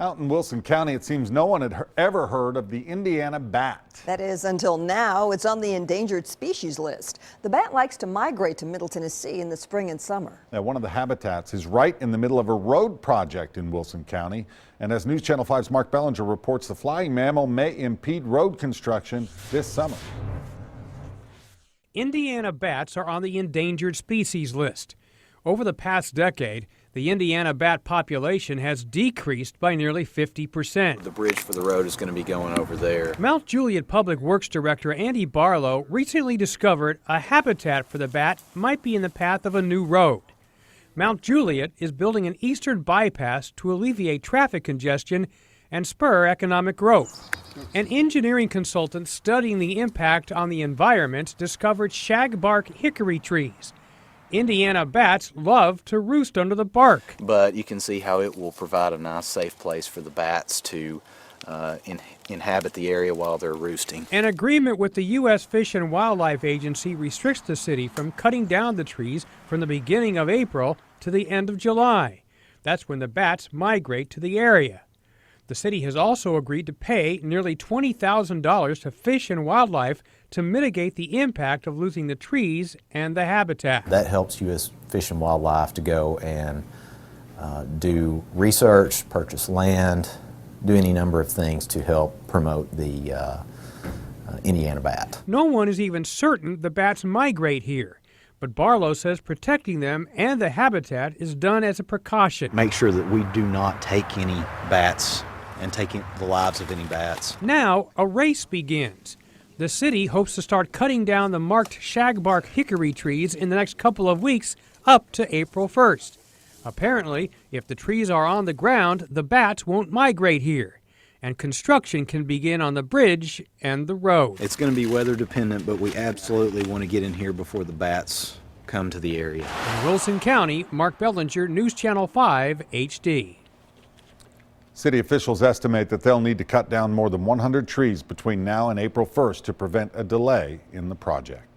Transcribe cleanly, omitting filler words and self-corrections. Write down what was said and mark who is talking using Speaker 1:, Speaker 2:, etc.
Speaker 1: Out in Wilson County, it seems no one had ever heard of the Indiana bat.
Speaker 2: That is, until now. It's on the endangered species list. The bat likes to migrate to Middle Tennessee in the spring and summer.
Speaker 1: Now, one of the habitats is right in the middle of a road project in Wilson County. And as News Channel 5's Mark Bellinger reports, the flying mammal may impede road construction this summer.
Speaker 3: Indiana bats are on the endangered species list. Over the past decade, the Indiana bat population has decreased by nearly 50%.
Speaker 4: The bridge for the road is going to be going over there.
Speaker 3: Mount Juliet Public Works Director Andy Barlow recently discovered a habitat for the bat might be in the path of a new road. Mount Juliet is building an eastern bypass to alleviate traffic congestion and spur economic growth. An engineering consultant studying the impact on the environment discovered shagbark hickory trees. Indiana bats love to roost under the bark.
Speaker 4: But you can see how it will provide a nice safe place for the bats to inhabit the area while they're roosting.
Speaker 3: An agreement with the U.S. Fish and Wildlife Agency restricts the city from cutting down the trees from the beginning of April to the end of July. That's when the bats migrate to the area. The city has also agreed to pay nearly $20,000 to Fish and Wildlife to mitigate the impact of losing the trees and the habitat.
Speaker 5: That helps U.S. Fish and Wildlife to go and do research, purchase land, do any number of things to help promote the Indiana bat.
Speaker 3: No one is even certain the bats migrate here, but Barlow says protecting them and the habitat is done as a precaution.
Speaker 4: Make sure that we do not take any bats and taking the lives of any bats.
Speaker 3: Now a race begins. The city hopes to start cutting down the marked shagbark hickory trees in the next couple of weeks up to April 1st. Apparently, if the trees are on the ground, the bats won't migrate here, and construction can begin on the bridge and the road.
Speaker 4: It's going to be weather dependent, but we absolutely want to get in here before the bats come to the area.
Speaker 3: In Wilson County, Mark Bellinger, News Channel 5 HD.
Speaker 1: City officials estimate that they'll need to cut down more than 100 trees between now and April 1st to prevent a delay in the project.